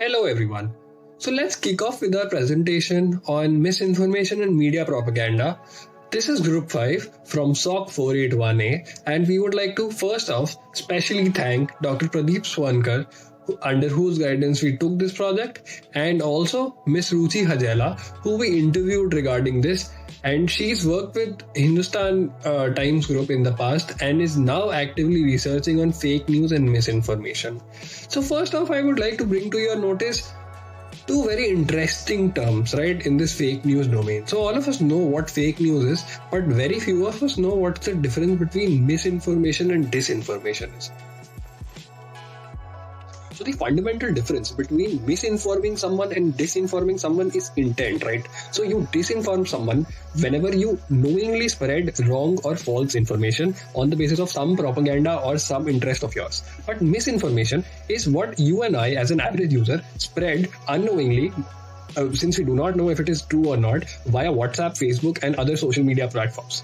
Hello, everyone. So let's kick off with our presentation on misinformation and media propaganda. This is Group 5 from SOC 481A, and we would like to first off specially thank Dr. Pradeep Swankar, under whose guidance we took this project, and also Miss Ruchi Hajela, who we interviewed regarding this. And she's worked with Hindustan Times Group in the past and is now actively researching on fake news and misinformation. So, first off, I would like to bring to your notice two very interesting terms, right, in this fake news domain. So, all of us know what fake news is, but very few of us know what's the difference between misinformation and disinformation is. So the fundamental difference between misinforming someone and disinforming someone is intent, right? So you disinform someone whenever you knowingly spread wrong or false information on the basis of some propaganda or some interest of yours. But misinformation is what you and I, as an average user, spread unknowingly, since we do not know if it is true or not, via WhatsApp, Facebook, and other social media platforms.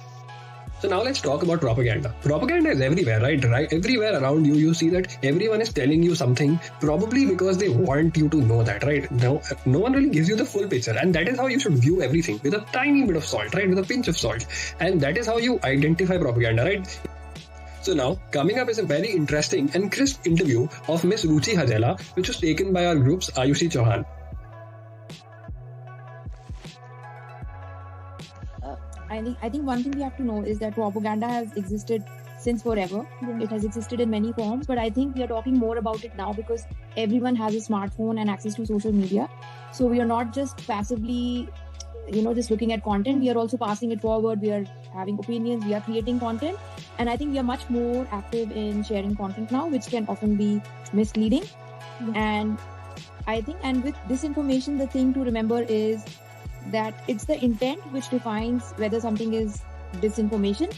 So now let's talk about propaganda. Propaganda is everywhere, right? Everywhere around you, you see that everyone is telling you something, probably because they want you to know that, right? No one really gives you the full picture, and that is how you should view everything, with a tiny bit of salt, right? With a pinch of salt. And that is how you identify propaganda, right? So now, coming up is a very interesting and crisp interview of Miss Ruchi Hajela, which was taken by our group's Ayushi Chauhan. I think one thing we have to know is that propaganda has existed since forever. Yeah. It has existed in many forms, but I think we are talking more about it now because everyone has a smartphone and access to social media. So we are not just passively, just looking at content. We are also passing it forward. We are having opinions. We are creating content. And I think we are much more active in sharing content now, which can often be misleading. Yeah. And I think, and with disinformation, the thing to remember is that it's the intent which defines whether something is disinformation.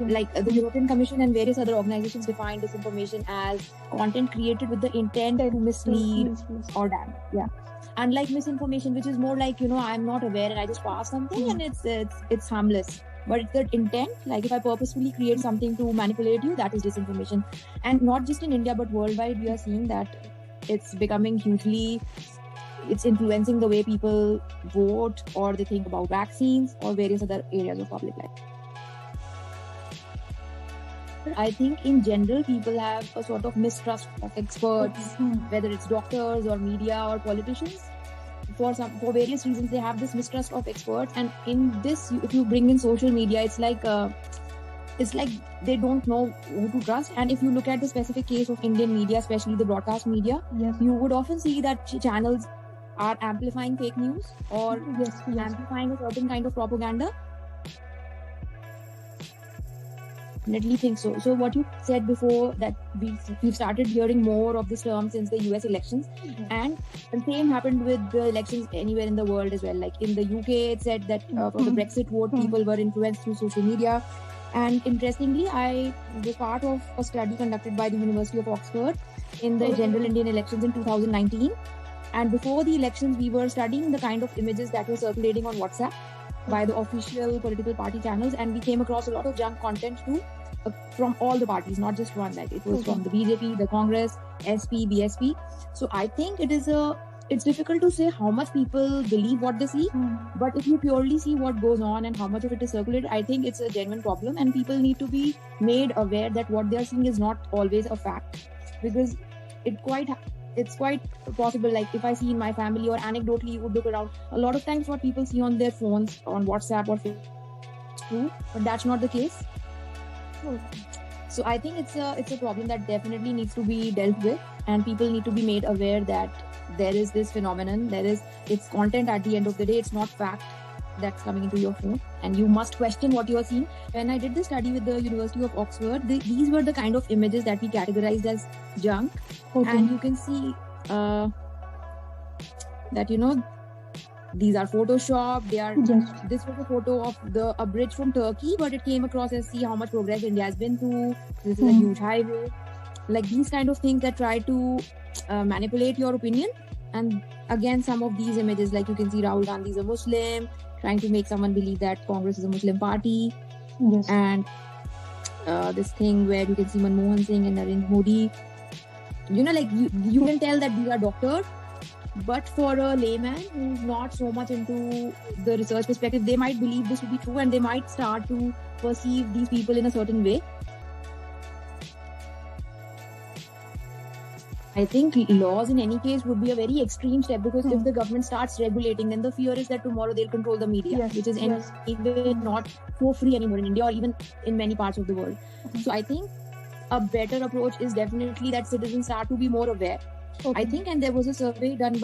Like the European Commission and various other organizations define disinformation as content created with the intent to mislead or damage. Yeah. Unlike misinformation, which is more like, I'm not aware and I just pass something and it's harmless. But it's the intent, like if I purposefully create something to manipulate you, that is disinformation. And not just in India, but worldwide, we are seeing that it's becoming it's influencing the way people vote or they think about vaccines or various other areas of public life. I think in general, people have a sort of mistrust of experts, whether it's doctors or media or politicians. For various reasons, they have this mistrust of experts. And in this, if you bring in social media, it's like they don't know who to trust. And if you look at the specific case of Indian media, especially the broadcast media, yes, you would often see that channels are amplifying fake news or amplifying a certain kind of propaganda. Definitely think so. So what you said before, that we've started hearing more of this term since the US elections, and the same happened with the elections anywhere in the world as well. Like in the UK, it said that for the Brexit vote, people were influenced through social media. And interestingly, I was part of a study conducted by the University of Oxford in the general Indian elections in 2019. And before the elections, we were studying the kind of images that were circulating on WhatsApp by the official political party channels. And we came across a lot of junk content too, from all the parties, not just one. Like it was from the BJP, the Congress, SP, BSP. So I think it's difficult to say how much people believe what they see. But if you purely see what goes on and how much of it is circulated, I think it's a genuine problem. And people need to be made aware that what they are seeing is not always a fact. Because it's quite possible, like if I see in my family or anecdotally you would look around, a lot of times what people see on their phones, on WhatsApp or Facebook, is true, but that's not the case. So I think it's a problem that definitely needs to be dealt with, and people need to be made aware that there is this phenomenon, it's content at the end of the day, it's not fact that's coming into your phone, and you must question what you are seeing. When I did the study with the University of Oxford, these were the kind of images that we categorized as junk. And you can see that these are photoshopped. This was a photo of a bridge from Turkey, but it came across as, see how much progress India has been through, this is a huge highway. Like these kind of things that try to manipulate your opinion. And again, some of these images, like you can see Rahul Gandhi is a Muslim, trying to make someone believe that Congress is a Muslim party. Yes. And this thing where you can see Manmohan Singh and Narendra Modi. You can tell that these are doctors, But for a layman who's not so much into the research perspective, they might believe this to be true and they might start to perceive these people in a certain way. I think laws in any case would be a very extreme step, because if the government starts regulating, then the fear is that tomorrow they'll control the media, which is anyway not for free anymore in India or even in many parts of the world. So I think a better approach is definitely that citizens start to be more aware. I think, and there was a study done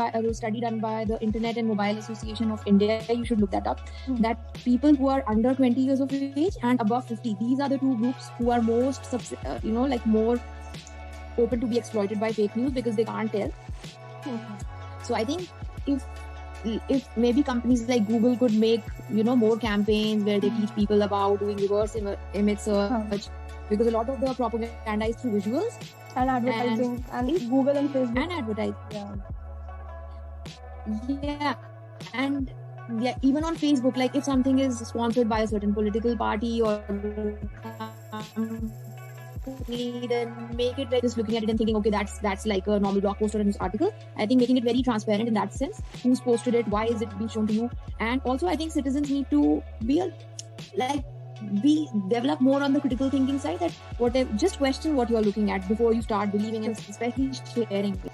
by the Internet and Mobile Association of India, you should look that up, that people who are under 20 years of age and above 50, these are the two groups who are most, more open to be exploited by fake news because they can't tell. So I think if maybe companies like Google could make more campaigns where they teach people about doing reverse image search, because a lot of the propaganda is through visuals and advertising and Google and Facebook and advertising. And even on Facebook, like if something is sponsored by a certain political party or then make it like just looking at it and thinking, okay, that's like a normal blog post or a news article. I think making it very transparent in that sense, who's posted it, why is it being shown to you, and also I think citizens need to develop more on the critical thinking side, that just question what you are looking at before you start believing and especially sharing it.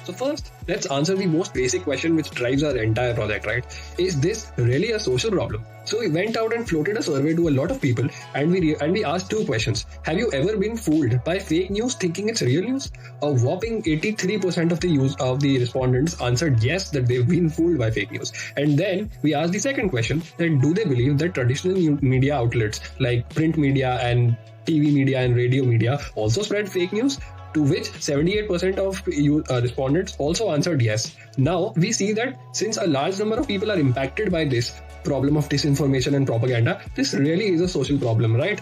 So first, let's answer the most basic question which drives our entire project, right? Is this really a social problem? So we went out and floated a survey to a lot of people, and we asked two questions. Have you ever been fooled by fake news thinking it's real news? A whopping 83% of the respondents answered yes, that they've been fooled by fake news. And then we asked the second question, that do they believe that traditional media outlets like print media and TV media and radio media also spread fake news? To which 78% of respondents also answered yes. Now, we see that since a large number of people are impacted by this problem of disinformation and propaganda, this really is a social problem, right?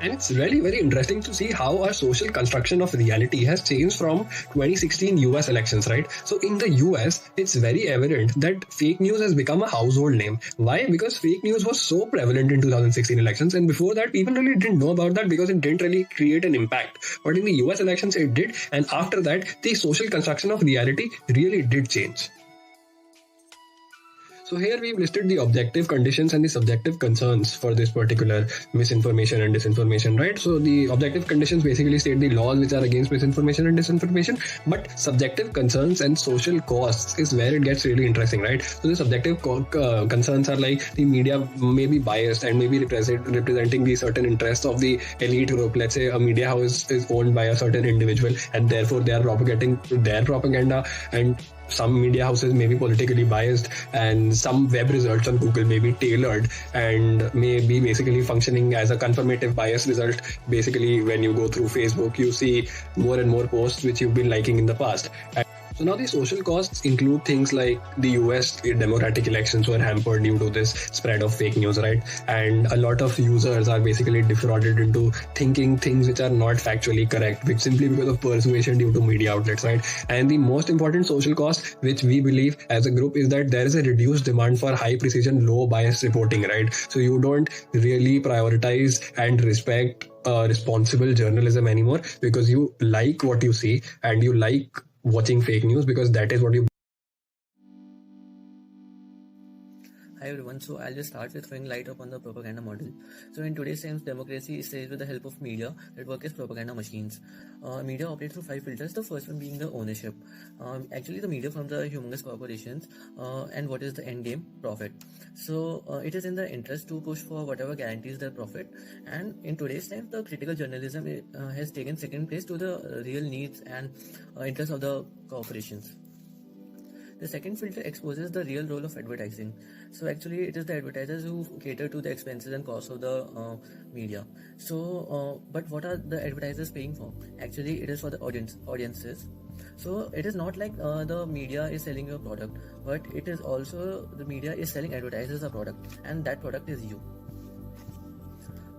And it's really very interesting to see how our social construction of reality has changed from 2016 US elections, right? So in the US, it's very evident that fake news has become a household name. Why? Because fake news was so prevalent in 2016 elections, and before that, people really didn't know about that because it didn't really create an impact. But in the US elections, it did, and after that, the social construction of reality really did change. So here we've listed the objective conditions and the subjective concerns for this particular misinformation and disinformation, right? So the objective conditions basically state the laws which are against misinformation and disinformation, but subjective concerns and social costs is where it gets really interesting, right? So the subjective concerns are like the media may be biased and may be representing the certain interests of the elite group. Let's say a media house is owned by a certain individual and therefore they are propagating their propaganda, and some media houses may be politically biased, and some web results on Google may be tailored and may be basically functioning as a confirmative bias result. Basically, when you go through Facebook, you see more and more posts which you've been liking in the past. So now the social costs include things like the US democratic elections were hampered due to this spread of fake news, right? And a lot of users are basically defrauded into thinking things which are not factually correct, which simply because of persuasion due to media outlets, right? And the most important social cost, which we believe as a group, is that there is a reduced demand for high precision, low bias reporting, right? So you don't really prioritize and respect responsible journalism anymore because you like what you see and you like watching fake news because that is what you. Hi everyone, so I'll just start with throwing light upon the propaganda model. So in today's times, democracy is staged with the help of media that work as propaganda machines. Media operate through 5 filters, the first one being the ownership. Actually, the media from the humongous corporations, and what is the end game? Profit. So it is in their interest to push for whatever guarantees their profit, and in today's times, the critical journalism has taken second place to the real needs and interests of the corporations. The second filter exposes the real role of advertising. So actually, it is the advertisers who cater to the expenses and costs of the media. So, but what are the advertisers paying for? Actually, it is for the audiences. So it is not like the media is selling your product, but it is also the media is selling advertisers a product, and that product is you.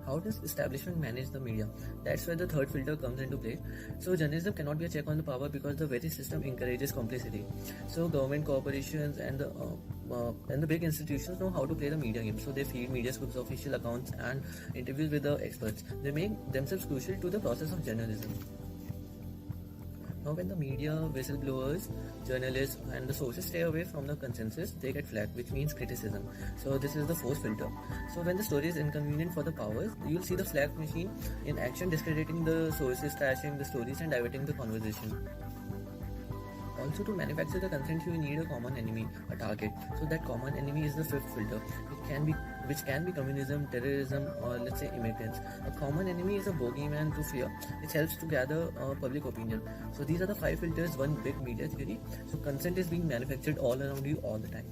How does establishment manage the media? That's where the third filter comes into play. So journalism cannot be a check on the power because the very system encourages complicity. So government, corporations and the and the big institutions know how to play the media game. So they feed media scoops, official accounts, and interviews with the experts. They make themselves crucial to the process of journalism. Now, when the media, whistleblowers, journalists, and the sources stay away from the consensus, they get flagged, which means criticism. So this is the force filter. So when the story is inconvenient for the powers, you'll see the flag machine in action, discrediting the sources, trashing the stories, and diverting the conversation. Also, to manufacture the consent, you need a common enemy, a target. So that common enemy is the fifth filter. Which can be communism, terrorism, or let's say immigrants. A common enemy is a bogeyman to fear, which helps to gather public opinion. So these are the 5 filters, one big media theory. So consent is being manufactured all around you all the time.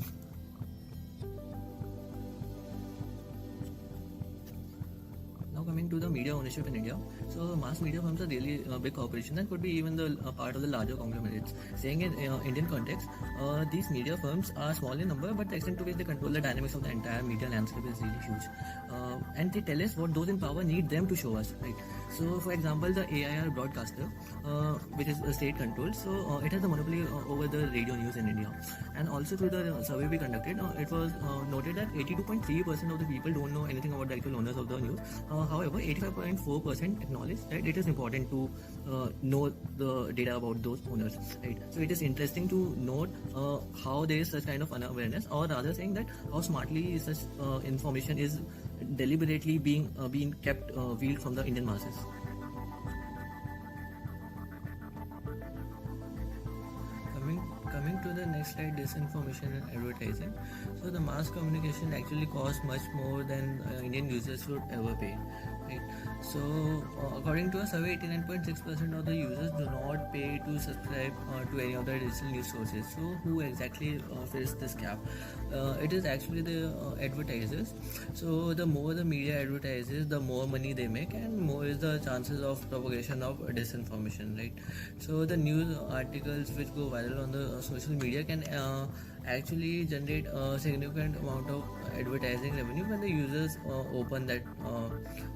Now coming to the media ownership in India. So mass media firms are really big corporations and could be even the part of the larger conglomerates. Saying in Indian context, these media firms are small in number, but the extent to which they control the dynamics of the entire media landscape is really huge. And they tell us what those in power need them to show us, right? So for example, the AIR broadcaster, which is state controlled, so it has the monopoly over the radio news in India. And also through the survey we conducted, it was noted that 82.3% of the people don't know anything about the actual owners of the news. However, 85.4% acknowledge that it is important to know the data about those owners, right? So it is interesting to note how there is such kind of unawareness, or rather saying that how smartly such information is deliberately being kept veiled from the Indian masses. Coming to the next slide, disinformation and advertising. So the mass communication actually costs much more than Indian users should ever pay, right? So according to a survey, 89.6% of the users do not pay to subscribe to any of the digital news sources. So who exactly fills this gap? It is actually the advertisers. So the more the media advertises, the more money they make, and more is the chances of propagation of disinformation, right? So the news articles which go viral on the social media can actually generate a significant amount of advertising revenue when the users open that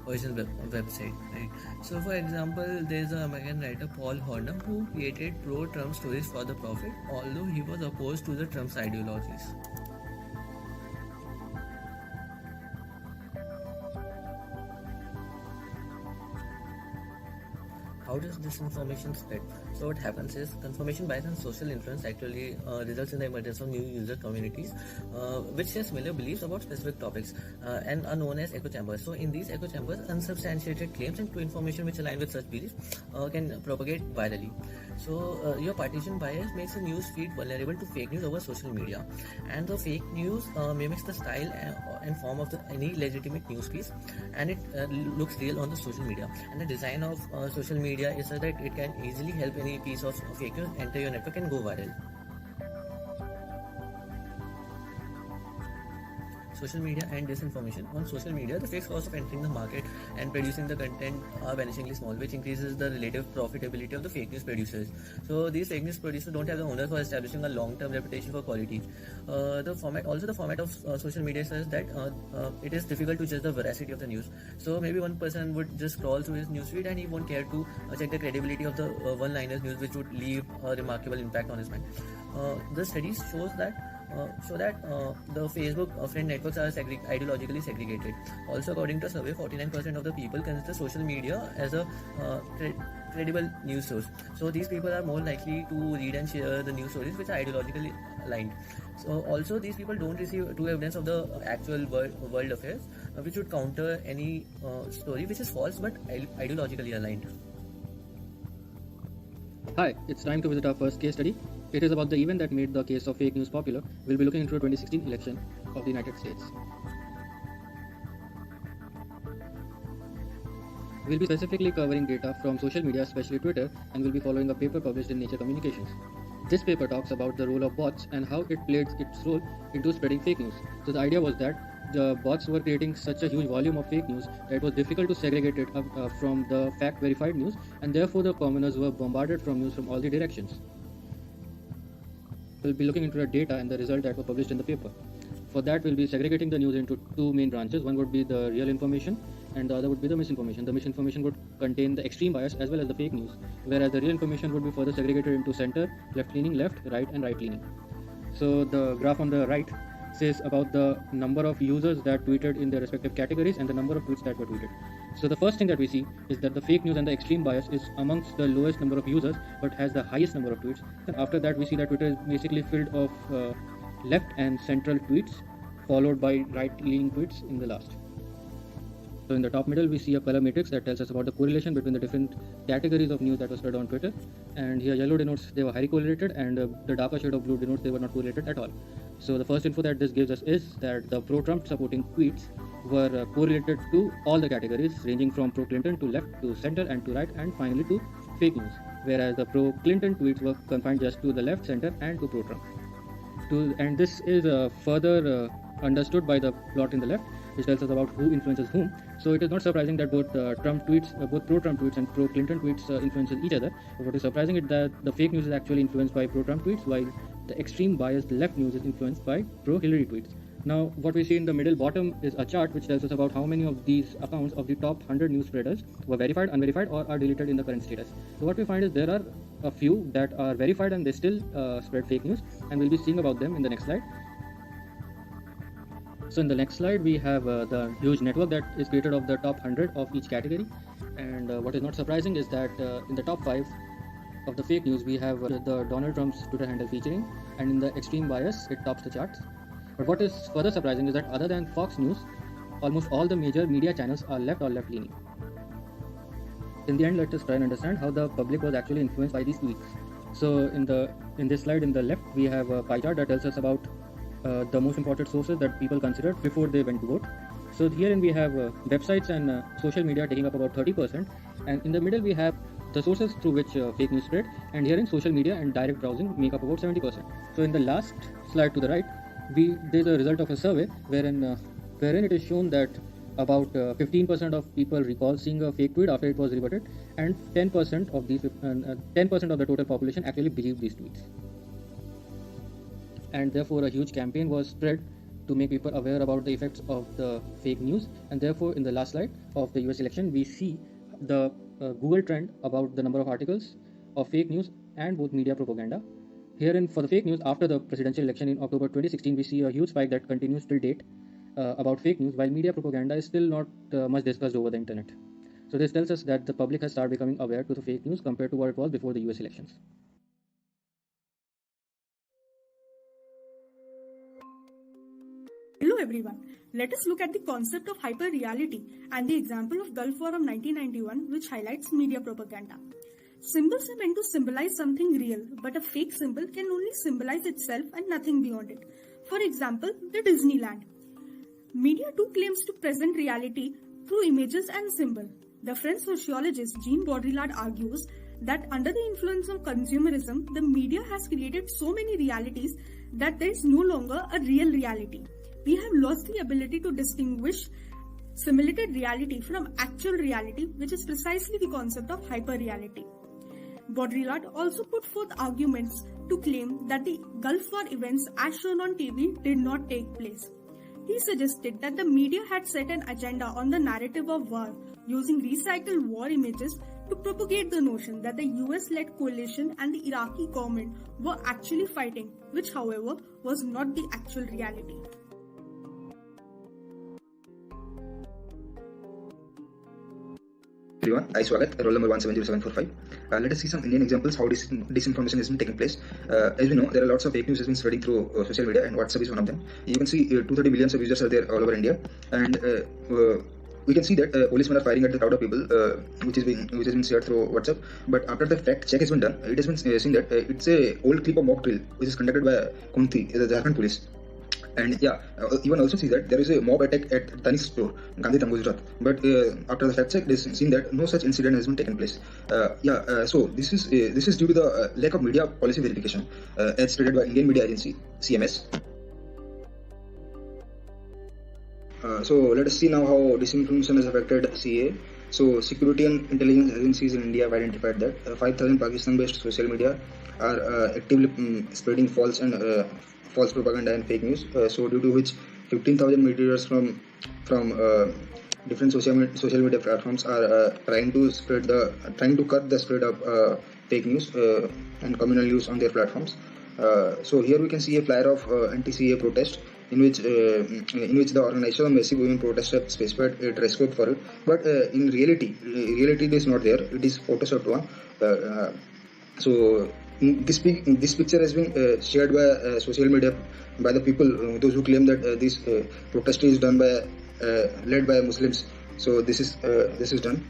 person's website, right? So for example, there is an American writer, Paul Horner, who created pro-Trump stories for the profit, although he was opposed to the Trump's ideologies. How does disinformation spread? So what happens is confirmation bias and social influence actually results in the emergence of new user communities which share similar beliefs about specific topics and are known as echo chambers. So in these echo chambers, unsubstantiated claims and true information which align with such beliefs can propagate virally. So your partition bias makes a news feed vulnerable to fake news over social media, and the fake news mimics the style and form of any legitimate news piece, and it looks real on the social media. And the design of social media is so that it can easily help any piece of fake news enter your network and go viral. Social media and disinformation. On social media, the fixed cost of entering the market and producing the content are vanishingly small, which increases the relative profitability of the fake news producers. So these fake news producers don't have the owners for establishing a long-term reputation for quality. The format of social media says that it is difficult to judge the veracity of the news. So maybe one person would just scroll through his newsfeed and he won't care to check the credibility of the one-liners news, which would leave a remarkable impact on his mind. The studies show that the Facebook friend networks are ideologically segregated. Also, according to a survey, 49% of the people consider social media as a credible news source. So these people are more likely to read and share the news stories which are ideologically aligned. So also these people don't receive true evidence of the actual world affairs, which would counter any story which is false but ideologically aligned. Hi, it's time to visit our first case study. It is about the event that made the case of fake news popular. We'll be looking into the 2016 election of the United States. We'll be specifically covering data from social media, especially Twitter, and we'll be following a paper published in Nature Communications. This paper talks about the role of bots and how it played its role into spreading fake news. So the idea was that the bots were creating such a huge volume of fake news that it was difficult to segregate it from the fact-verified news, and therefore the commoners were bombarded from news from all the directions. We'll be looking into the data and the result that were published in the paper. For that, we'll be segregating the news into two main branches. One would be the real information and the other would be the misinformation. The misinformation would contain the extreme bias as well as the fake news, whereas the real information would be further segregated into center, left-leaning, left, right, and right-leaning. So the graph on the right says about the number of users that tweeted in their respective categories and the number of tweets that were tweeted. So the first thing that we see is that the fake news and the extreme bias is amongst the lowest number of users but has the highest number of tweets. And after that we see that Twitter is basically filled of left and central tweets followed by right-leaning tweets in the last. So in the top middle we see a color matrix that tells us about the correlation between the different categories of news that was spread on Twitter, and here yellow denotes they were highly correlated and the darker shade of blue denotes they were not correlated at all. So the first info that this gives us is that the pro-Trump supporting tweets were correlated to all the categories ranging from pro-Clinton to left to center and to right and finally to fake news, whereas the pro-Clinton tweets were confined just to the left, center and to pro-Trump. And this is further understood by the plot in the left, which tells us about who influences whom. So it is not surprising that both pro-Trump tweets and pro-Clinton tweets influences each other. But what is surprising is that the fake news is actually influenced by pro-Trump tweets, while the extreme biased left news is influenced by pro-Hillary tweets. Now, what we see in the middle bottom is a chart which tells us about how many of these accounts of the top 100 news spreaders were verified, unverified, or are deleted in the current status. So what we find is there are a few that are verified and they still spread fake news, and we'll be seeing about them in the next slide. So in the next slide, we have the huge network that is created of the top 100 of each category. And what is not surprising is that in the top 5 of the fake news, we have the Donald Trump's Twitter handle featuring, and in the extreme bias, it tops the charts. But what is further surprising is that other than Fox News, almost all the major media channels are left or left-leaning. In the end, let us try and understand how the public was actually influenced by these tweets. So in this slide, in the left, we have a pie chart that tells us about the most important sources that people considered before they went to vote. So herein we have websites and social media taking up about 30%, and in the middle we have the sources through which fake news spread, and herein social media and direct browsing make up about 70%. So in the last slide to the right, there's a result of a survey wherein it is shown that about 15% of people recall seeing a fake tweet after it was rebutted, and 10% of the total population actually believed these tweets. And therefore a huge campaign was spread to make people aware about the effects of the fake news. And therefore in the last slide of the US election, we see the Google trend about the number of articles of fake news and both media propaganda. Herein, for the fake news after the presidential election in October 2016, we see a huge spike that continues till date about fake news, while media propaganda is still not much discussed over the internet. So this tells us that the public has started becoming aware to the fake news compared to what it was before the US elections. Hello everyone, let us look at the concept of hyper-reality and the example of Gulf War of 1991, which highlights media propaganda. Symbols are meant to symbolize something real, but a fake symbol can only symbolize itself and nothing beyond it. For example, the Disneyland. Media too claims to present reality through images and symbols. The French sociologist Jean Baudrillard argues that under the influence of consumerism, the media has created so many realities that there is no longer a real reality. We have lost the ability to distinguish simulated reality from actual reality, which is precisely the concept of hyper-reality. Baudrillard also put forth arguments to claim that the Gulf War events as shown on TV did not take place. He suggested that the media had set an agenda on the narrative of war, using recycled war images to propagate the notion that the US-led coalition and the Iraqi government were actually fighting, which however was not the actual reality. Everyone, I Swagat, roll number 170745. Let us see some Indian examples how disinformation has been taking place. As we know, there are lots of fake news has been spreading through social media, and WhatsApp is one of them. You can see 230 million users are there all over India, and we can see that policemen are firing at the crowd of people, which has been shared through WhatsApp. But after the fact check has been done, it has been seen that it's a old clip of mock drill which is conducted by Kunti, the Jharkhand police. And yeah, even also see that there is a mob attack at Tanishq store, Gandhidham, Gujarat. But after the fact check, it is seen that no such incident has been taken place. So this is due to the lack of media policy verification, as stated by Indian Media Agency (CMS). So let us see now how disinformation has affected CA. So security and intelligence agencies in India have identified that 5,000 Pakistan-based social media are actively spreading false propaganda and fake news. So due to which 15,000 mediators from different social media platforms are trying to cut the spread of fake news and communal news on their platforms. So here we can see a flyer of anti-CA protest in which the organization of massive women protests have specified a dress code for it. But in reality it is not there. It is photoshopped one. So this picture has been shared by social media by the people, those who claim that this protest is done by led by Muslims. So this is done.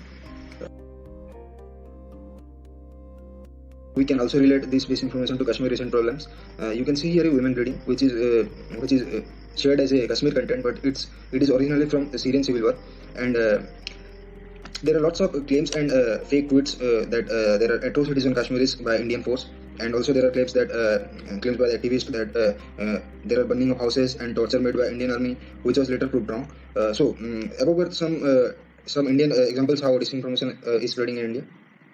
We can also relate this misinformation to Kashmir recent problems. You can see here a women reading, which is shared as a Kashmir content, but it is originally from the Syrian civil war, and there are lots of claims and fake tweets that there are atrocities on Kashmiris by Indian force, and also there are claims by the activists that there are burning of houses and torture made by Indian army, which was later proved wrong. Above were some Indian examples how disinformation is spreading in India.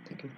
Thank you.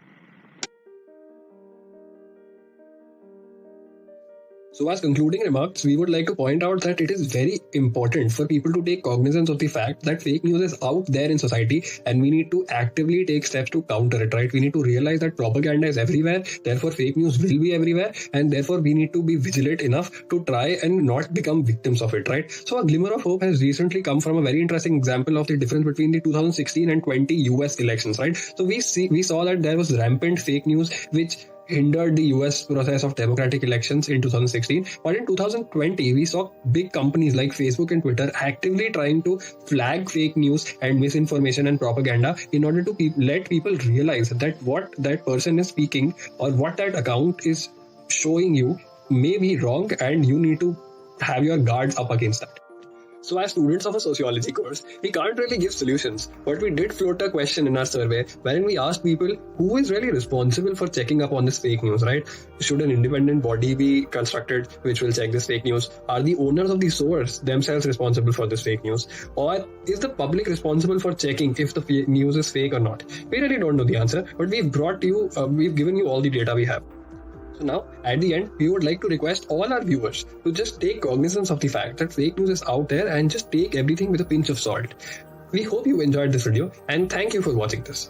So as concluding remarks, we would like to point out that it is very important for people to take cognizance of the fact that fake news is out there in society and we need to actively take steps to counter it, right? We need to realize that propaganda is everywhere, therefore fake news will be everywhere, and therefore we need to be vigilant enough to try and not become victims of it, right? So a glimmer of hope has recently come from a very interesting example of the difference between the 2016 and 20 US elections, right? So we saw that there was rampant fake news which hindered the US process of democratic elections in 2016. But in 2020, we saw big companies like Facebook and Twitter actively trying to flag fake news and misinformation and propaganda in order to let people realize that what that person is speaking or what that account is showing you may be wrong, and you need to have your guards up against that. So as students of a sociology course, we can't really give solutions, but we did float a question in our survey wherein we asked people who is really responsible for checking up on this fake news, right? Should an independent body be constructed which will check this fake news? Are the owners of the source themselves responsible for this fake news? Or is the public responsible for checking if the fake news is fake or not? We really don't know the answer, but we've given you all the data we have. So now, at the end, we would like to request all our viewers to just take cognizance of the fact that fake news is out there and just take everything with a pinch of salt. We hope you enjoyed this video and thank you for watching this.